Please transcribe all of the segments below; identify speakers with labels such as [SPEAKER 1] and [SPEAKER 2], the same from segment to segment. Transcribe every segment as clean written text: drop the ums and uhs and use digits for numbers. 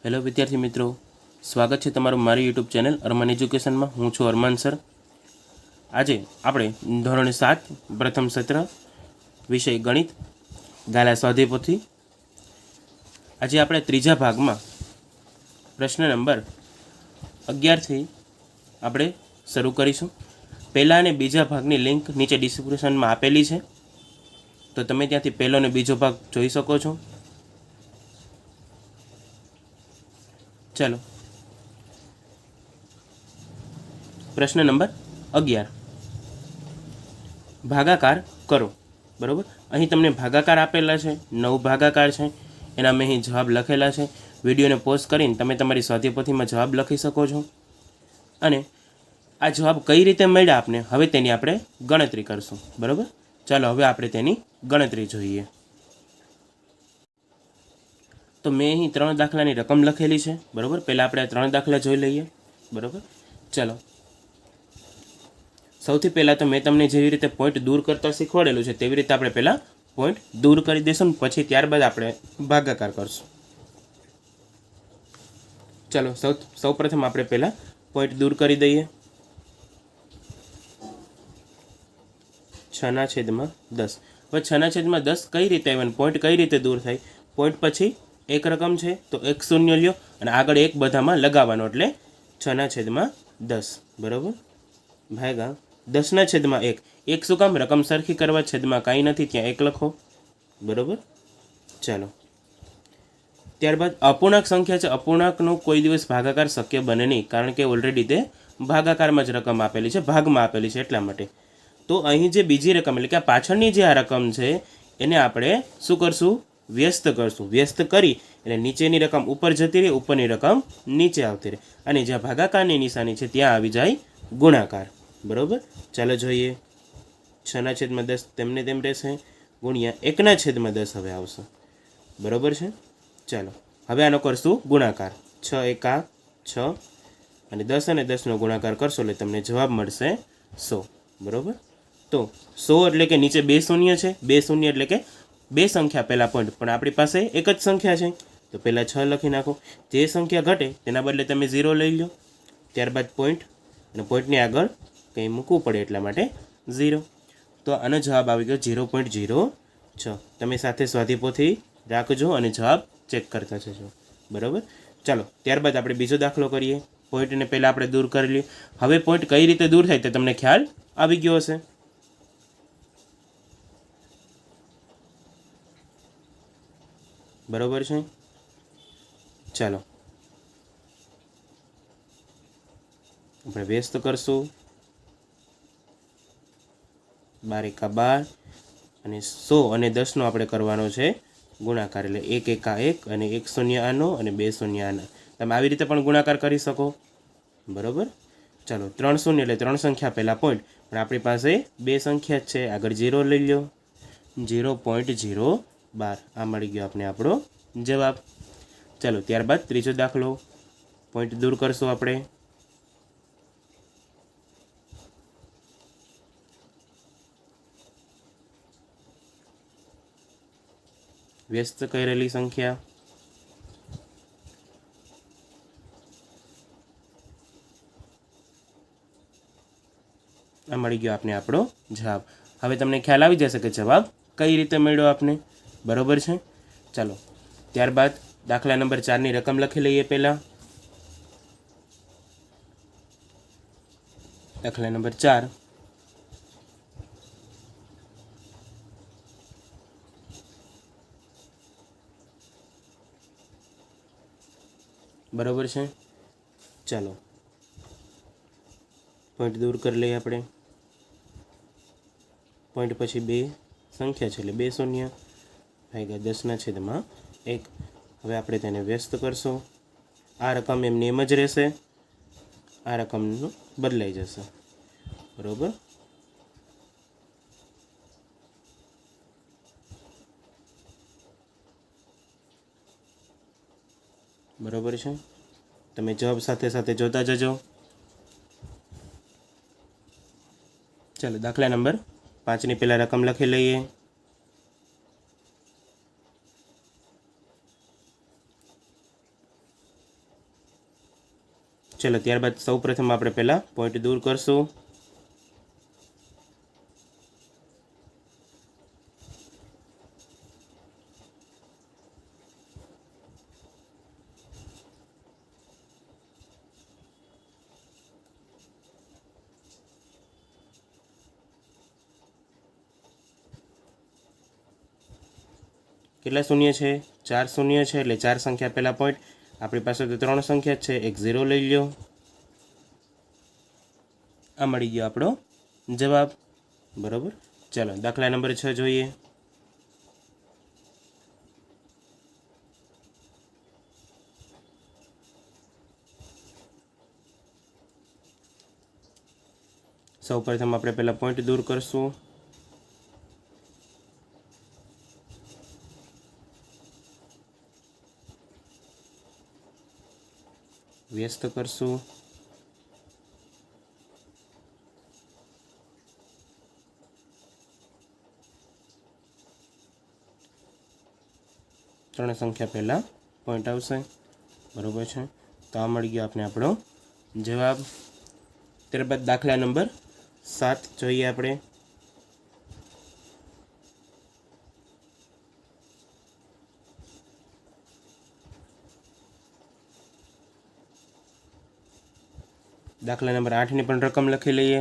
[SPEAKER 1] Hello विद्यार्थी मित्रों, स्वागत है तमारुं मारी यूट्यूब चैनल अरमान एज्युकेशन में। हूँ छूँ अरमान सर। आज આપણે ધોરણ 7 પ્રથમ સત્ર વિષય ગણિત ગાલા સ્વાધ્યાયપોથી આજે આપણે ત્રીજા ભાગમાં પ્રશ્ન નંબર 11 થી આપણે શરૂ કરીશું। પહેલા અને બીજા ભાગની લિંક નીચે ડિસ્ક્રિપ્શનમાં આપેલી છે, તો તમે ત્યાંથી પહેલો અને બીજો ભાગ જોઈ શકો છો। चलो प्रश्न नंबर 11 भागाकार करो। बराबर, अहीं तमने भागाकार आपेला छे, 9 भागाकार छे, एना मैं अहीं जवाब लखेला छे। विडियो ने पॉज करीने तमे तमारी स्वाध्यायपोथीमां जवाब लखी शको छो। अने आ जवाब कई रीते मळ्या आपने, हवे तेनी आपणे गणतरी करशुं। बराबर, चलो हवे आपणे तेनी गणतरी जोईए। तो मैं अहीं 3 दाखलानी रकम लखेली है। बराबर, पहला आपणे 3 दाखला जोई लईए। बराबर, चलो सौथी पहला तो मैं तमने जेवी रीते पॉइंट दूर करता शीखवाडेलुं छे तेवी रीते आपणे पहला पॉइंट दूर करी देशुं, पछी त्यारबाद आपणे भागाकार करशुं। चलो सौ प्रथम आपणे पहला पॉइंट दूर करी दईए। 6/10। हवे 6/10 कई रीते आवे, पॉइंट कई रीते दूर थाय। पॉइंट पछी एक रकम है तो एक शून्य ल्यो और आगळ एक बधामां लगावानो एटले 6/10। बराबर, भागा 10/1। एक शुं काम? रकम सरखी करवा, छेदमां कांई नथी त्यां एक लखो। बराबर, चलो त्यारबाद अपूर्णांक संख्या है। अपूर्णांकनो कोई दिवस भागाकार शक्य बने नहीं, कारण के ऑलरेडी ते भागाकारमां ज रकम आपेली है, भागमां आपेली है एटला माटे। तो अहीं जे बीजी रकम एटले के पाछळनी जे आ रकम है एने आपणे शुं करशुं? व्यस्त करशुं। व्यस्त करी એટલે નીચેની રકમ ઉપર જતી રહે, ઉપરની રકમ નીચે આવતી રહે, અને જ્યાં ભાગાકારની નિશાની છે ત્યાં આવી જાય ગુણાકાર। બરોબર, ચાલો જોઈએ। 6/10 તેમને તેમ રહેશે, ગુણ્યા 1/10 હવે આવશે। બરોબર છે, ચાલો હવે આનો કરશું ગુણાકાર। 6 × 6 અને 10 અને 10 નો ગુણાકાર કરશો એટલે તમને જવાબ મળશે 100। બરોબર, તો 100 એટલે કે નીચે 2 શૂન્ય છે, 2 શૂન્ય એટલે કે 2 संख्या पहला पॉइंट, पण आपणी पासे एक ज संख्या है तो पहला 6 लखी नाखो। जे संख्या घटे तेना बदले तमे 0 लई लो, त्यारबाद पॉइंट अने पॉइंटनी आगळ कंई मूकवुं पड़े एटला माटे 0। तो आनो जवाब आवी गयो 0.06। तमे साथे स्वाध्यायपोथी राखजो अने जवाब चेक करता जजो। बराबर, चलो त्यारबाद आपणे बीजो दाखलो करीए। पॉइंट ने पहला आपणे दूर करी लीए। हवे पॉइंट कई रीते दूर थाय ते तमने ख्याल आवी गयो हशे। बराबर है, चलो अपने व्यस्त करशुं। 12 × 12 અને 100 અને 10 નો આપણે કરવાનો છે ગુણાકાર, એટલે 1 × 1 અને 1 શૂન્ય આનો અને 2 શૂન્ય આના। તમે આવી રીતે પણ ગુણાકાર કરી શકો। બરાબર, ચાલો 3 શૂન્ય એટલે 3 સંખ્યા પહેલા પોઈન્ટ, પણ આપણી પાસે 2 સંખ્યા જ છે, આગળ 0 લઈ લો। 0.012 आ मळी गयो आपने आपणो जवाब। चलो त्यारबाद त्रीजो दाखलो, पॉइंट दूर करशो आपणे। व्यस्त करेली संख्या आ मळी गयो आपने आपणो जवाब। हवे तमने ख्याल आवी जशे के जवाब कई रीते मळ्यो आपने। बराबर है, चलो त्यारबाद दाखला नंबर 4 नी रकम लखी लईए। पहला दाखला नंबर 4। बराबर है, चलो पॉइंट दूर कर लईए आपणे। पॉइंट पछी 2 संख्या है, 2 शून्य भाग्या 10/1। हवे आपणे तेने व्यस्त करशो। आ रकम एमनी एम ज रहेशे, आ रकम बदलाई जशे। बराबर, बराबर है, तमे जवाब साथे साथे जोता जजो। चलो दाखला नंबर 5 नी पहला रकम लखी लईए। ચલો ત્યારબાદ સૌ પ્રથમ આપણે પહેલાં પોઈન્ટ દૂર કરશું. કેટલા શૂન્ય છે? 4 શૂન્ય છે, એટલે 4 સંખ્યા પહેલાં પોઈન્ટ. આપણી પાસે તો 3 સંખ્યા જ છે, એક 0 લઈ લો. આ મળી ગયો આપણો જવાબ. બરાબર. ચાલો દાખલા નંબર 6 જોઈએ. સૌ પ્રથમ આપણે પહેલાં પોઈન્ટ દૂર કરશું. વ્યસ્ત કરશું. ત્રણ સંખ્યા પહેલાં પોઈન્ટ આવશે. બરાબર છે. તો આ મળી ગયો આપણે આપણો જવાબ. ત્યારબાદ દાખલા નંબર 7 જોઈએ આપણે. દાખલા નંબર 8ની પણ રકમ લખી લઈએ.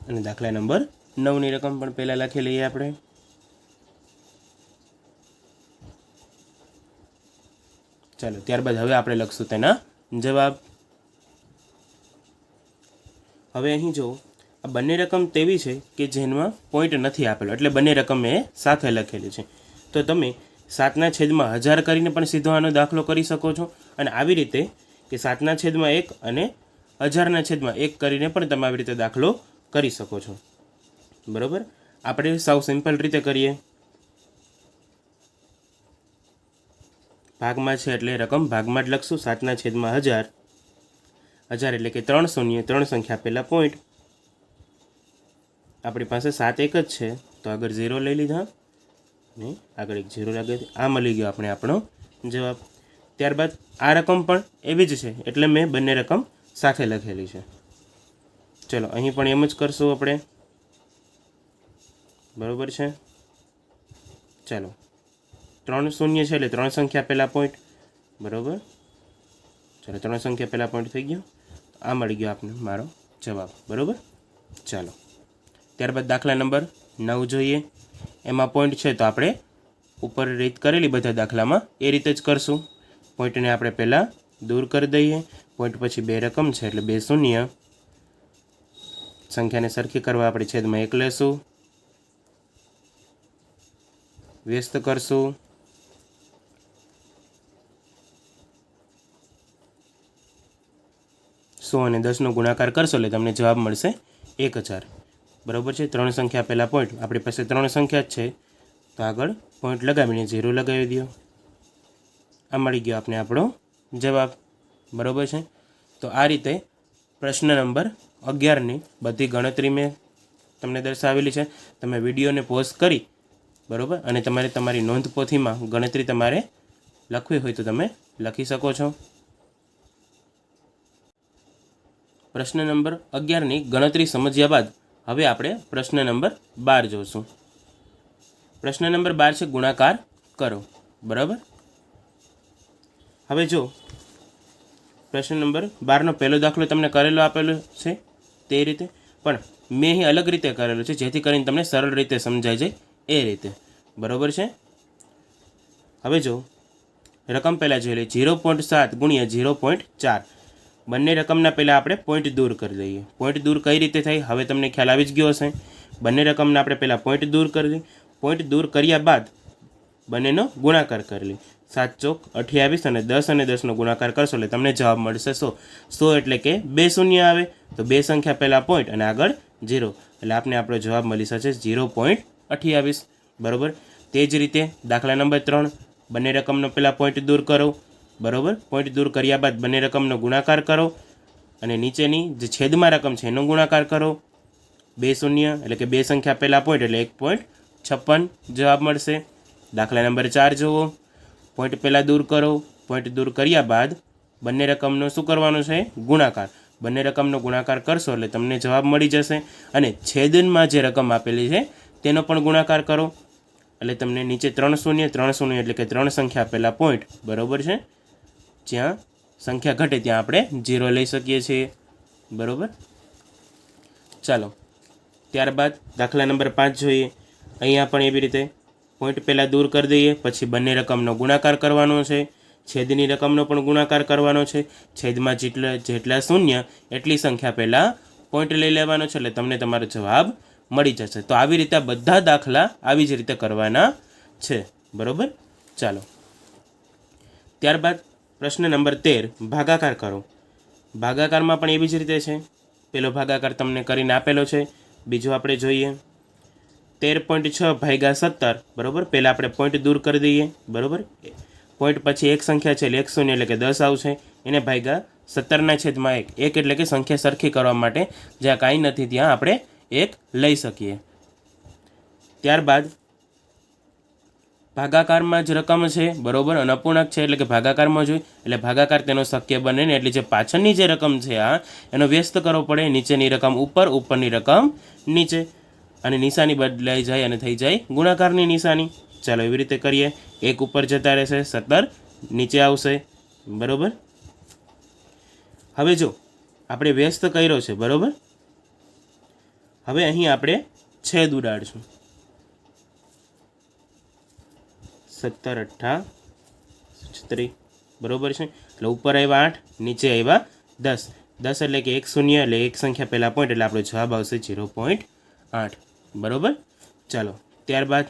[SPEAKER 1] અને દાખલા નંબર 9ની રકમ પણ પહેલાં લખી લઈએ આપણે. ચાલો ત્યારબાદ હવે આપણે લખશું તેના જવાબ. હવે અહીં જો આ બંને રકમ તેવી છે કે જેમાં પોઈન્ટ નથી આપેલો, એટલે બંને રકમ એ સાથે લખેલી છે. તો તમે 7/1000 કરીને પણ સીધો આનો દાખલો કરી શકો છો, અને આવી રીતે કે 7/1 અને 1000/1 કરીને પણ તમે આવી રીતે દાખલો કરી શકો છો. બરાબર. આપણે સાવ સિમ્પલ રીતે કરીએ. ભાગમાં છે એટલે રકમ ભાગમાં જ લખશું. 7/1000. 1000 એટલે કે 3 શૂન્ય, 3 સંખ્યા પહેલાં પોઈન્ટ. આપણી પાસે 7 એક જ છે, તો આગળ 0 લઈ લીધા ને આગળ એક 0 લાગે. આ મળી ગયો આપણે આપણો જવાબ. ત્યારબાદ આ રકમ પણ એવી જ છે, એટલે મેં બંને રકમ સાથે લખેલી છે. ચલો અહીં પણ એમ જ કરશું આપણે. બરાબર છે. ચાલો 3 શૂન્ય છે એટલે 3 સંખ્યા પહેલાં પોઈન્ટ. બરાબર. ચાલો 3 સંખ્યા પહેલાં પોઈન્ટ થઈ ગયો. આ મળી ગયો આપણે મારો જવાબ. બરાબર. ચાલો ત્યારબાદ દાખલા નંબર 9 જોઈએ. એમાં પોઈન્ટ છે તો આપણે ઉપર રીત કરેલી બધા દાખલામાં એ રીતે જ કરશું. પોઈન્ટને આપણે પહેલાં દૂર કરી દઈએ. પોઈન્ટ પછી 2 રકમ છે એટલે 2 શૂન્ય. સંખ્યાને સરખી કરવા આપણે છેદમાં 1 લેશું. વ્યસ્ત કરશું. સો અને 10નો ગુણાકાર કરશો એટલે તમને જવાબ મળશે 1000. બરાબર છે. 3 સંખ્યા પહેલાં પોઈન્ટ. આપણી પાસે 3 સંખ્યા જ છે, તો આગળ પોઈન્ટ લગાવીને 0 લગાવી દો. આ મળી ગયો આપણે આપણો જવાબ. બરાબર છે. તો આ રીતે પ્રશ્ન નંબર 11ની બધી ગણતરી મેં તમને દર્શાવેલી છે. તમે વિડીયોને પોઝ કરી, બરાબર, અને તમારે તમારી નોંધપોથીમાં ગણતરી તમારે લખવી હોય તો તમે લખી શકો છો. પ્રશ્ન નંબર 11ની ગણતરી સમજ્યા બાદ હવે આપણે પ્રશ્ન નંબર 12 જોઈશું. પ્રશ્ન નંબર 12 છે ગુણાકાર કરો. બરાબર. હવે જો પ્રશ્ન નંબર 12નો પહેલો દાખલો તમને કરેલો આપેલો છે તે રીતે, પણ મેં અહીં અલગ રીતે કરેલો છે, જેથી કરીને તમને સરળ રીતે સમજાઈ જાય એ રીતે. બરાબર છે. હવે જો રકમ પહેલાં જોઈ લઈએ. 0.7 ગુણ્યા 0.4. બંને રકમના પહેલાં આપણે પોઈન્ટ દૂર કરી દઈએ. પોઈન્ટ દૂર કઈ રીતે થાય હવે તમને ખ્યાલ આવી જ ગયો હશે. બંને રકમના આપણે પહેલાં પોઈન્ટ દૂર કરી દઈએ. પોઈન્ટ દૂર કર્યા બાદ બંનેનો ગુણાકાર કરી લઈએ. 7 ચોક 28 અને 10 અને 10નો ગુણાકાર કરશો એટલે તમને જવાબ મળશે 100. 100 એટલે કે 2 શૂન્ય આવે, તો 2 સંખ્યા પહેલાં પોઈન્ટ અને આગળ 0, એટલે આપણે આપણો જવાબ મળી શકે 0.28. બરાબર. તે જ રીતે દાખલા નંબર 3. બંને રકમનો પહેલાં પોઈન્ટ દૂર કરો. બરાબર. પોઈન્ટ દૂર કર્યા બાદ બંને રકમનો ગુણાકાર કરો અને નીચેની જે છેદમાં રકમ છે એનો ગુણાકાર કરો. 2 શૂન્ય એટલે કે 2 સંખ્યા પહેલાં પોઈન્ટ એટલે 1.56 જવાબ મળશે. દાખલા નંબર 4 જુઓ. પોઈન્ટ પહેલાં દૂર કરો. પોઈન્ટ દૂર કર્યા બાદ બંને રકમનો શું કરવાનો છે? ગુણાકાર. બંને રકમનો ગુણાકાર કરશો એટલે તમને જવાબ મળી જશે. અને છેદનમાં જે રકમ આપેલી છે તેનો પણ ગુણાકાર કરો એટલે તમને નીચે 3 શૂન્ય એટલે કે 3 સંખ્યા આપેલા પોઈન્ટ, બરાબર છે. જ્યાં સંખ્યા ઘટે ત્યાં આપણે 0 લઈ શકીએ છીએ, બરાબર. ચાલો ત્યારબાદ દાખલા નંબર 5 જોઈએ. અહીંયા પણ એવી રીતે પોઈન્ટ પહેલાં દૂર કરી દઈએ, પછી બંને રકમનો ગુણાકાર કરવાનો છે. છેદની રકમનો પણ ગુણાકાર કરવાનો છે. છેદમાં જેટલા શૂન્ય એટલી સંખ્યા પહેલાં પોઈન્ટ લઈ લેવાનો છે એટલે તમને તમારો જવાબ મળી જશે. તો આવી રીતે બધા દાખલા આવી જ રીતે કરવાના છે, બરાબર. ચાલો ત્યારબાદ પ્રશ્ન નંબર 13, ભાગાકાર કરો. ભાગાકારમાં પણ એવી જ રીતે છે. પહેલો ભાગાકાર તમને કરીને આપેલો છે. બીજો આપણે જોઈએ 13.6 ભાગ્યા 17, બરાબર. પહેલાં આપણે પોઈન્ટ દૂર કરી દઈએ, બરાબર. પોઈન્ટ પછી એક સંખ્યા છે એટલે 1 શૂન્ય એટલે કે 10 આવશે. એને ભાગ્યા 17/1. 1 એટલે કે સંખ્યા સરખી કરવા માટે જ્યાં કાંઈ નથી ત્યાં આપણે 1 લઈ શકીએ. ત્યારબાદ ભાગાકારમાં જ રકમ છે, બરાબર, અને અપૂર્ણાંક છે એટલે કે ભાગાકારમાં જોઈએ એટલે ભાગાકાર તેનો શક્ય બને ને એટલે જે પાછળની જે રકમ છે એનો વ્યસ્ત કરવો પડે. નીચેની રકમ ઉપર, ઉપરની રકમ નીચે, અને નિશાની બદલાઈ જાય અને થઈ જાય ગુણાકારની નિશાની. ચાલો એવી રીતે કરીએ. 1 ઉપર જતા રહેશે, 17 નીચે આવશે, બરાબર. હવે જો આપણે વ્યસ્ત કર્યો છે, બરાબર. હવે અહીં આપણે છેદ ઉડાડશું. 17 8 36, બરાબર છે. એટલે ઉપર આવ્યા 8, નીચે આવ્યા 10. 10 એટલે કે 1 શૂન્ય એટલે એક સંખ્યા પહેલાં પોઈન્ટ એટલે આપણો જવાબ આવશે 0.8, બરાબર. ચાલો ત્યારબાદ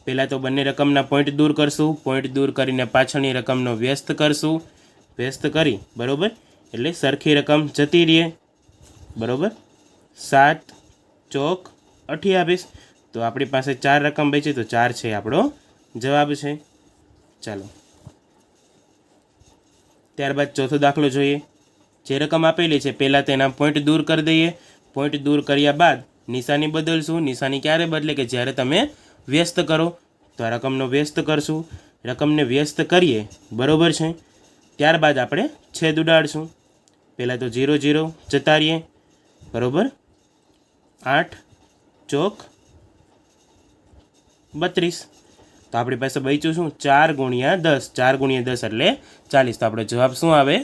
[SPEAKER 1] પહેલાં તો બંને રકમના પોઈન્ટ દૂર કરશું. પોઈન્ટ દૂર કરીને પાછળની રકમનો વ્યસ્ત કરશું. વ્યસ્ત કરી, બરાબર, એટલે સરખી રકમ જતી રહે, બરાબર. 7 ચોક 28. તો આપણી પાસે 4 રકમ બચી, તો 4 છે આપણો જવાબ છે. ચાલો ત્યારબાદ ચોથો દાખલો જોઈએ. જે રકમ આપેલી છે પહેલાં તેના પોઈન્ટ દૂર કરી દઈએ. પોઈન્ટ દૂર કર્યા બાદ નિશાની બદલશું. નિશાની ક્યારે બદલે? કે જ્યારે તમે વ્યસ્ત કરો. તો આ રકમનો વ્યસ્ત કરશું. રકમને વ્યસ્ત કરીએ, બરાબર છે. ત્યારબાદ આપણે છેદ ઉડાડશું. પહેલાં તો 0 0 જતા રહીએ, બરાબર. 8 ચોક 32. તો આપણી પાસે બચ્યું શું? 4 ગુણ્યા 10. 4 ગુણ્યા 10 એટલે 40. તો આપણો જવાબ શું આવે?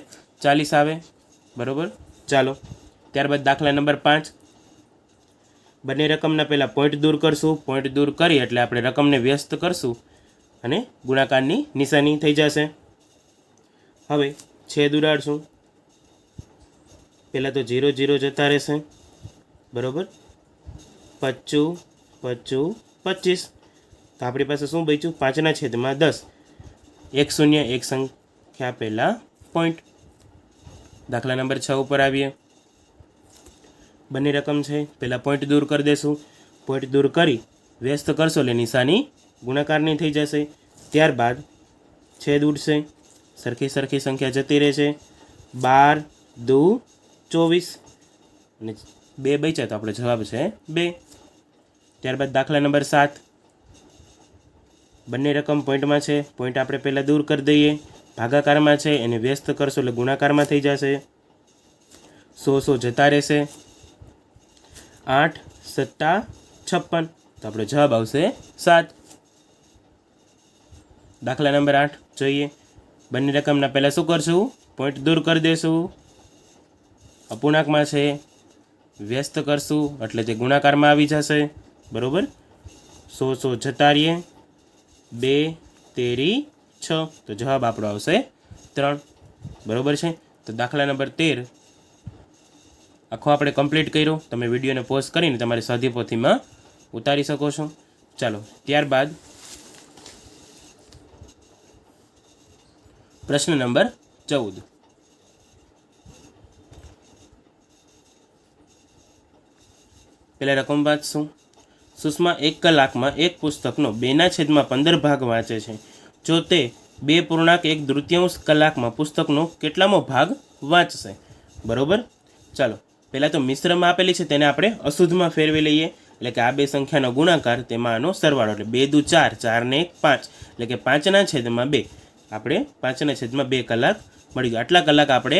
[SPEAKER 1] 40 આવે, બરાબર. ચાલો ત્યારબાદ દાખલા નંબર 5. બંને રકમના પહેલાં પોઈન્ટ દૂર કરશું. પોઈન્ટ દૂર કરી એટલે આપણે રકમને વ્યસ્ત કરશું અને ગુણાકારની નિશાની થઈ જશે. હવે છેદ ઉડાડશું. પહેલાં તો 0 0 જતા રહેશે, બરાબર. 25 25 25. તો આપણી પાસે શું બચ્યું? 5/10. 1 શૂન્ય એક સંખ્યા પહેલાં પોઈન્ટ. દાખલા નંબર 6 ઉપર આવીએ. બંને રકમ છે, પહેલાં પોઈન્ટ દૂર કરી દેશું. પોઈન્ટ દૂર કરી વ્યસ્ત કરશો એટલે નિશાની ગુણાકારની થઈ જશે. ત્યારબાદ છેદ ઉડશે. સરખી સંખ્યા જતી રહેશે. 12 2 24 અને 2 બચ્યા તો આપણો જવાબ છે 2. ત્યારબાદ દાખલા નંબર 7. બંને રકમ પોઈન્ટમાં છે. પોઈન્ટ આપણે પહેલાં દૂર કરી દઈએ. ભાગાકારમાં છે એને વ્યસ્ત કરશો એટલે ગુણાકારમાં થઈ જશે. 100 જતા રહેશે. 8 7 56. તો આપણો જવાબ આવશે 7. દાખલા નંબર 8 જોઈએ. બંને રકમના પહેલાં શું કરશું? પોઈન્ટ દૂર કરી દઈશું. અપૂર્ણાંકમાં છે, વ્યસ્ત કરશું એટલે તે ગુણાકારમાં આવી જશે, બરાબર. 100 જતા રહીએ. 2 તેરી 6. તો જવાબ આપણો આવશે 3, બરાબર છે. તો દાખલા નંબર 13 આખો આપણે કમ્પ્લીટ કર્યો. તમે વિડીયોને પોઝ કરીને તમારી સ્વાધ્યાયપોથીમાં ઉતારી શકો છો. ચાલો ત્યારબાદ પ્રશ્ન નંબર 14. પહેલાં રકમ વાંચશું. સુષ્મા 1 કલાકમાં એક પુસ્તકનો 2/15 ભાગ વાંચે છે. જો તે 2.1 કલાકમાં પુસ્તકનો કેટલામો ભાગ વાંચશે? બરાબર. ચાલો પહેલાં તો મિશ્રમાં આપેલી છે તેને આપણે અશુદ્ધમાં ફેરવી લઈએ. એટલે કે આ બે સંખ્યાનો ગુણાકાર તેમાં આનો સરવાળો, એટલે 2 દુ 4, 4 ને 1 5, એટલે કે 5/2. આપણે 5/2 કલાક મળી ગયો. આટલા કલાક આપણે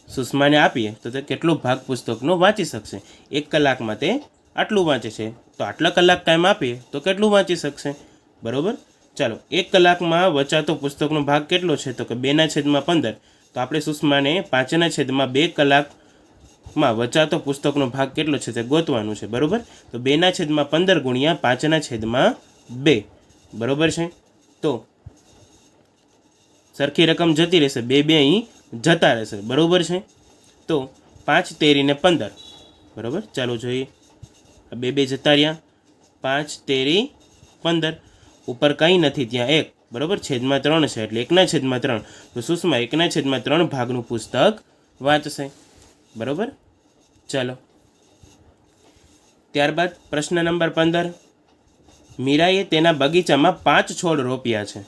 [SPEAKER 1] સુષ્માને આપીએ તો તે કેટલો ભાગ પુસ્તકનો વાંચી શકશે? 1 કલાકમાં તે આટલું વાંચે છે, તો આટલા કલાક ટાઈમ આપીએ તો કેટલું વાંચી શકશે? બરાબર. ચાલો, 1 કલાકમાં વચાતો પુસ્તકનો ભાગ કેટલો છે? તો કે 2/15. તો આપણે સુષ્માને 5/2 કલાકમાં વચાતો પુસ્તકનો ભાગ કેટલો છે તે ગોતવાનું છે. બરાબર. તો 2/15 ગુણ્યા 5/2. બરાબર છે. તો સરખી રકમ જતી રહેશે, 2 અહીં જતા રહેશે. બરાબર છે. તો 5 તેરી ને 15. બરાબર. ચાલો જોઈએ. 2 જતા રહ્યા, 5 તેરી 15. ઉપર કંઈ નથી, ત્યાં 1. બરાબર. છેદમાં 3 છે એટલે 1/3. તો સુષ્મા 1/3 ભાગનું પુસ્તક વાંચશે. બરાબર. ચાલો, ત્યારબાદ પ્રશ્ન નંબર 15. મીરાએ તેના બગીચામાં 5 છોડ રોપ્યા છે.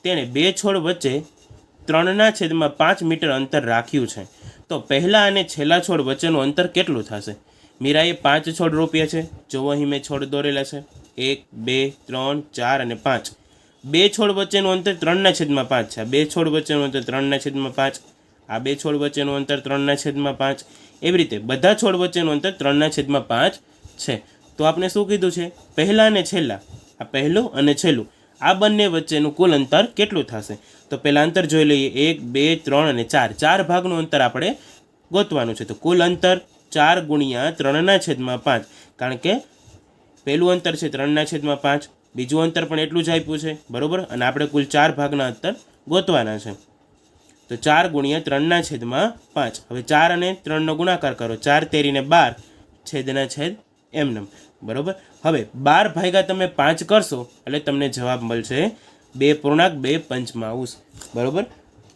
[SPEAKER 1] તેણે 2 છોડ વચ્ચે 3/5 મીટર અંતર રાખ્યું છે. તો પહેલા અને છેલ્લા છોડ વચ્ચેનું અંતર કેટલું થશે? મીરાએ 5 છોડ રોપ્યા છે. જોવો, અહીં મેં છોડ દોરેલા છે, 1 2 3 4 અને 5. 2 છોડ વચ્ચેનું અંતર 3/5 છે. 2 છોડ વચ્ચેનું અંતર 3/5. આ 2 છોડ વચ્ચેનું અંતર 3/5. એવી રીતે બધા છોડ વચ્ચેનું અંતર 3/5 છે. તો આપણે શું કીધું છે? પહેલા અને છેલ્લા, આ પહેલું અને છેલ્લું, આ બંને વચ્ચેનું કુલ અંતર કેટલું થશે? તો પહેલાં અંતર જોઈ લઈએ. 1 2 3 અને 4. 4 ભાગનું અંતર આપણે ગોતવાનું છે. તો કુલ અંતર 4 ગુણ્યા 3/5, કારણ કે પહેલું અંતર છે 3/5, બીજું અંતર પણ એટલું જ આપ્યું છે. બરાબર. અને આપણે કુલ 4 ભાગના અંતર ગોતવાના છે. તો 4 ગુણ્યા 3/5. હવે 4 અને 3નો ગુણાકાર કરો, 4 તેરી ને 12, છેદના છેદ એમનેમ. બરાબર. હવે 12 ભાગ્યા તમે 5 કરશો એટલે તમને જવાબ મળશે 2.2 બરાબર.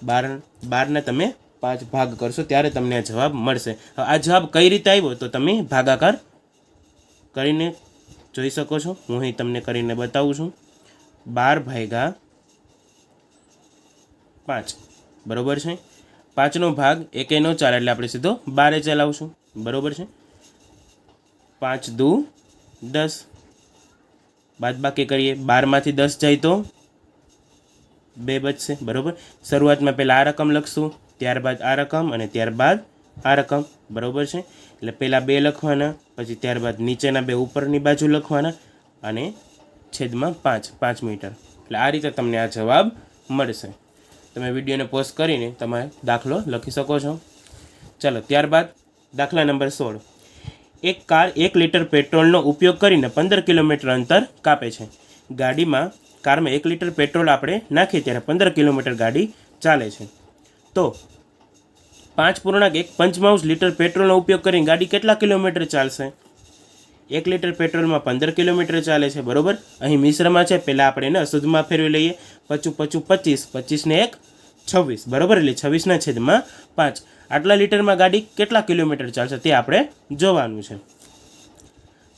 [SPEAKER 1] 12ના તમે 5 ભાગ કરશો ત્યારે તમને આ જવાબ મળશે. હવે આ જવાબ કઈ રીતે આવ્યો તો તમે ભાગાકાર કરીને જોઈ શકો છો. હું અહીં તમને કરીને બતાવું છું. 12 ભાગ્યા 5. બરાબર છે. 5નો ભાગ 1 નો ચાલે એટલે આપણે સીધો 12 ચલાવશું. બરાબર છે. 5 દુ 10. બાદબાકી કરીએ, 12માંથી 10 જાય તો 2 બચશે. બરાબર. શરૂઆતમાં પહેલાં આ રકમ લખશું, ત્યારબાદ આ રકમ અને ત્યારબાદ આ રકમ. બરાબર છે. એટલે પહેલાં 2 લખવાના, પછી ત્યારબાદ નીચેના 2 ઉપરની બાજુ લખવાના અને છેદમાં 5 મીટર. એટલે આ રીતે તમને આ જવાબ મળશે. તમે વિડીયોને પોઝ કરીને તમે દાખલો લખી શકો છો. ચાલો, ત્યારબાદ દાખલા નંબર 16. એક કાર 1 લીટર પેટ્રોલનો ઉપયોગ કરીને 15 કિલોમીટર અંતર કાપે છે. કારમાં 1 લીટર પેટ્રોલ આપણે નાખીએ ત્યારે 15 કિલોમીટર ગાડી ચાલે છે. તો 5.1 લીટર પેટ્રોલનો ઉપયોગ કરીને ગાડી કેટલા કિલોમીટર ચાલશે? 1 લીટર પેટ્રોલમાં 15 કિલોમીટર ચાલે છે. બરાબર. અહીં મિશ્રમાં છે, પહેલાં આપણે એને અશુદ્ધમાં ફેરવી લઈએ. 25 25 ને 1 26. બરાબર. એટલે 26/5. આટલા લીટરમાં ગાડી કેટલા કિલોમીટર ચાલશે તે આપણે જોવાનું છે.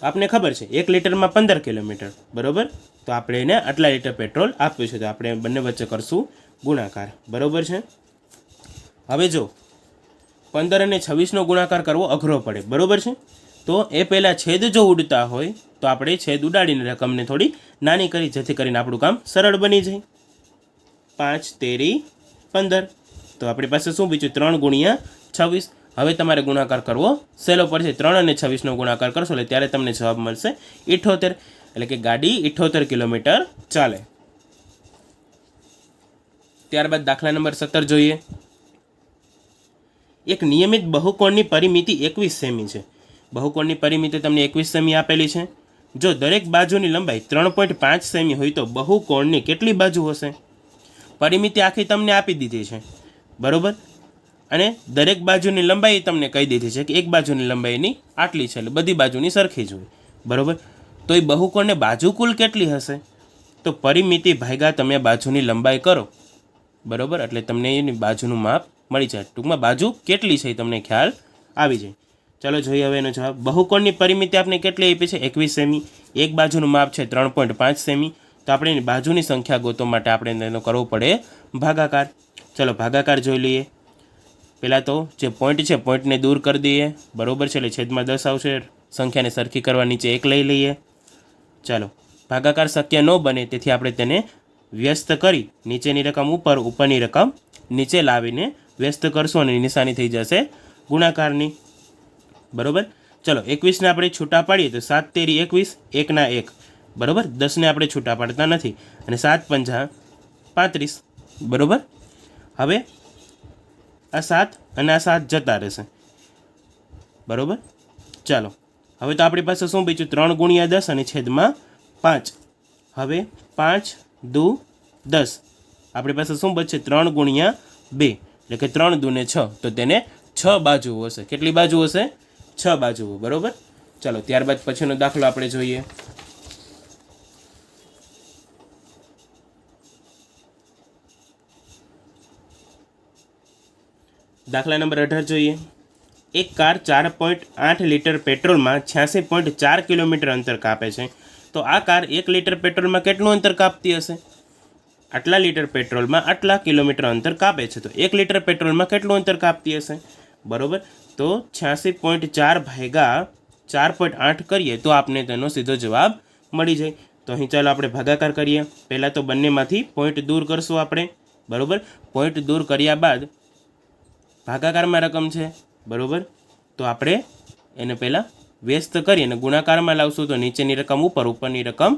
[SPEAKER 1] આપને ખબર છે 1 લીટરમાં 15 કિલોમીટર. બરાબર. તો આપણે એને આટલા લીટર પેટ્રોલ આપ્યું છે, તો આપણે બંને વચ્ચે કરશું ગુણાકાર. બરાબર છે. હવે જો 15 અને 26નો ગુણાકાર કરવો અઘરો પડે. બરાબર છે. તો એ પહેલાં છેદ જો ઉડતા હોય તો આપણે છેદ ઉડાડીને રકમને થોડી નાની કરી, જેથી કરીને આપણું કામ સરળ બની જાય. 5 તેરી 15. તો આપણી પાસે શું બીજું? 3 ગુણ્યા 26. હવે તમારે ગુણાકાર કરવો સહેલો પડશે. 3 અને 26નો ગુણાકાર કરશો એટલે ત્યારે તમને જવાબ મળશે 78. એટલે કે ગાડી 78 કિલોમીટર ચાલે. ત્યારબાદ દાખલા નંબર 17 જોઈએ. એક નિયમિત બહુકોણની પરિમિતિ 21 સેમી છે. બહુકોણની પરિમિતિ તમને 21 સેમી આપેલી છે. જો દરેક બાજુની લંબાઈ 3.5 સેમી હોય તો બહુકોણની કેટલી બાજુ હશે? પરિમિતિ આખી તમને આપી દીધી છે. બરાબર. અને દરેક બાજુની લંબાઈ તમને કહી દીધી છે કે એક બાજુની લંબાઈની આટલી છે, એટલે બધી બાજુની સરખી જ હોય. બરાબર. તો એ બહુકોણની બાજુ કુલ કેટલી હશે? તો પરિમિતિ ભાગ્યા તમે બાજુની લંબાઈ કરો. બરાબર. એટલે તમને એની બાજુનું માપ મળી જાય. ટૂંકમાં બાજુ કેટલી છે એ તમને ખ્યાલ આવી જાય. ચાલો જોઈએ હવે એનો જવાબ. બહુકોણની પરિમિતિ આપણે કેટલી આપી છે? 21 સેમી. એક બાજુનું માપ છે 3.5 સેમી. તો આપણે એની બાજુની સંખ્યા ગોતવા માટે આપણે એનો કરવો પડે ભાગાકાર. ચલો ભાગાકાર જોઈ લઈએ. પહેલાં તો જે પોઈન્ટ છે પોઈન્ટને દૂર કરી દઈએ, બરાબર છે, એટલે છેદમાં 10 આવશે. સંખ્યાને સરખી કરવા નીચે 1 લઈ લઈએ. ચાલો, ભાગાકાર શક્ય ન બને તેથી આપણે તેને વ્યસ્ત કરી નીચેની રકમ ઉપર, ઉપરની રકમ નીચે લાવીને વ્યસ્ત કરશું અને નિશાની થઈ જશે ગુણાકારની. બરાબર. ચલો, 21ને આપણે છૂટા પાડીએ તો 7 તેરી 21, 1 ના 1. બરાબર. 10ને આપણે છૂટા પાડતા નથી અને 7 પંજા 35. બરાબર. હવે આ 7 અને આ 7 જતા રહેશે. બરાબર. ચાલો, હવે તો આપણી પાસે શું બચ્યું? 3 ગુણ્યા 10 અને છેદમાં 5. હવે 5 દુ 10, આપણી પાસે શું બચશે? 3 ગુણ્યા 2, એટલે કે 3 દુને 6. તો તેને 6 બાજુઓ હશે. કેટલી બાજુ હશે? 6 બાજુઓ. બરાબર. ચાલો, ત્યારબાદ પછીનો દાખલો આપણે જોઈએ. દાખલા નંબર 18 જોઈએ. એક કાર 4.8 લીટર પેટ્રોલમાં 86.4 કિલોમીટર અંતર કાપે છે. તો આ કાર 1 લીટર પેટ્રોલમાં કેટલું અંતર કાપતી હશે? આટલા લીટર પેટ્રોલમાં આટલા કિલોમીટર અંતર કાપે છે. તો 1 લીટર પેટ્રોલમાં કેટલું અંતર કાપતી હશે? બરાબર. તો 86.4 ભાગ્યા 4.8 કરીએ તો આપને તેનો સીધો જવાબ મળી જાય. તો અહીં ચાલો આપણે ભાગાકાર કરીએ. પહેલાં તો બંનેમાંથી પોઈન્ટ દૂર કરશું આપણે. બરાબર. પોઈન્ટ દૂર કર્યા બાદ ભાગાકારમાં રકમ છે. બરાબર. તો આપણે એને પહેલાં વ્યસ્ત કરી અને ગુણાકારમાં લાવશું. તો નીચેની રકમ ઉપર, ઉપરની રકમ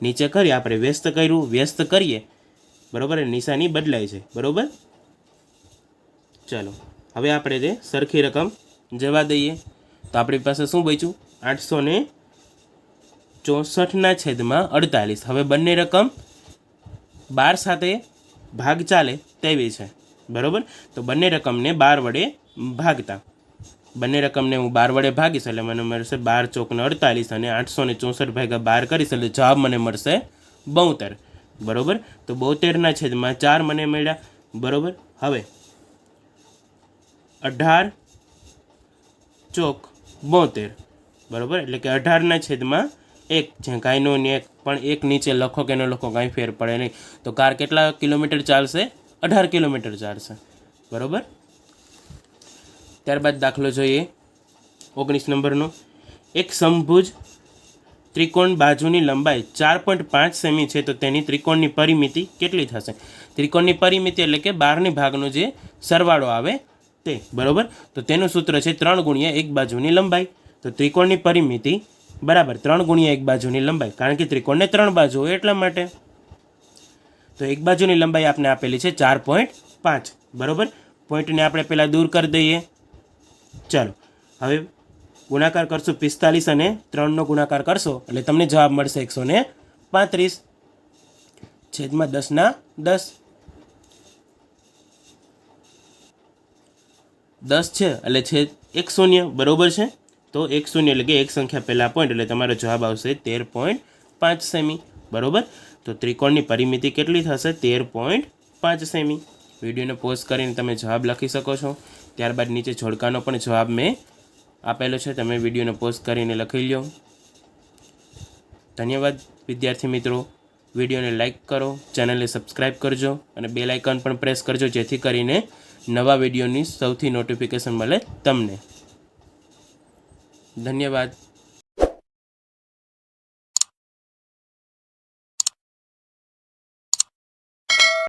[SPEAKER 1] નીચે કરી આપણે વ્યસ્ત કર્યું. વ્યસ્ત કરીએ, બરાબર, નિશાની બદલાય છે. બરાબર. ચાલો, હવે આપણે તે સરખી રકમ જવા દઈએ. તો આપણી પાસે શું બચ્યું? 864ના છેદમાં 48. હવે બંને રકમ 12 સાથે ભાગ ચાલે તેવી છે. બરાબર. તો બંને રકમને 12 વડે ભાગતા, બંને રકમને હું 12 વડે ભાગીશ એટલે મને મળશે 12 ચોક 48 અને 864 ભાગ્યા 12 કરીશ એટલે જવાબ મને મળશે 72. બરાબર. તો 72ના છેદમાં 4 મને મળ્યા. બરાબર. હવે 18 ચોક 72. બરાબર. એટલે કે 18ના છેદમાં 1. જ્યાં કાંઈ નો ને 1 પણ 1 નીચે લખો કે ન લખો કાંઈ ફેર પડે નહીં. તો કાર કેટલા કિલોમીટર ચાલશે? 18 કિલોમીટર ચાલશે. બરાબર. ત્યારબાદ દાખલો જોઈએ 19 નંબરનો. એક સમભુજ ત્રિકોણ બાજુની લંબાઈ 4.5 સેમી છે. તો તેની ત્રિકોણની પરિમિતિ કેટલી થશે? ત્રિકોણની પરિમિતિ એટલે કે 12ની ભાગનો જે સરવાળો આવે તે. બરાબર. તો તેનું સૂત્ર છે 3 ગુણ્યા 1 બાજુની લંબાઈ. તો ત્રિકોણની પરિમિતિ બરાબર 3 ગુણ્યા 1 બાજુની લંબાઈ, કારણ કે ત્રિકોણને 3 બાજુ હોય એટલા માટે. તો એક બાજુની લંબાઈ આપણે આપેલી છે 4.5. બરાબર. પોઈન્ટને આપણે પહેલાં દૂર કરી દઈએ. ચાલો, હવે ગુણાકાર કરશું 45 અને 3નો ગુણાકાર કરશો એટલે તમને જવાબ મળશે 135 છેદમાં 10ના 10. 10 છે એટલે છેદ 1 શૂન્ય. બરાબર છે. તો 1 શૂન્ય એટલે કે એક સંખ્યા પહેલાં પોઈન્ટ એટલે તમારો જવાબ આવશે 13.5 સેમી. બરાબર. તો ત્રિકોણની પરિમિતિ કેટલી થશે? 13.5 સેમી. વિડીયોને પોઝ કરીને તમે જવાબ લખી શકો છો. ત્યારબાદ નીચે જોડકાનો પણ જવાબ મેં આપેલો છે, તમે વિડીયોને પોઝ કરીને લખી લો. ધન્યવાદ વિદ્યાર્થી મિત્રો. વિડીયોને લાઇક કરો, ચેનલને સબસ્ક્રાઈબ કરજો અને બેલ આઇકન પણ પ્રેસ કરજો જેથી કરીને નવા વિડીયોની સૌથી નોટિફિકેશન મળે તમને. ધન્યવાદ.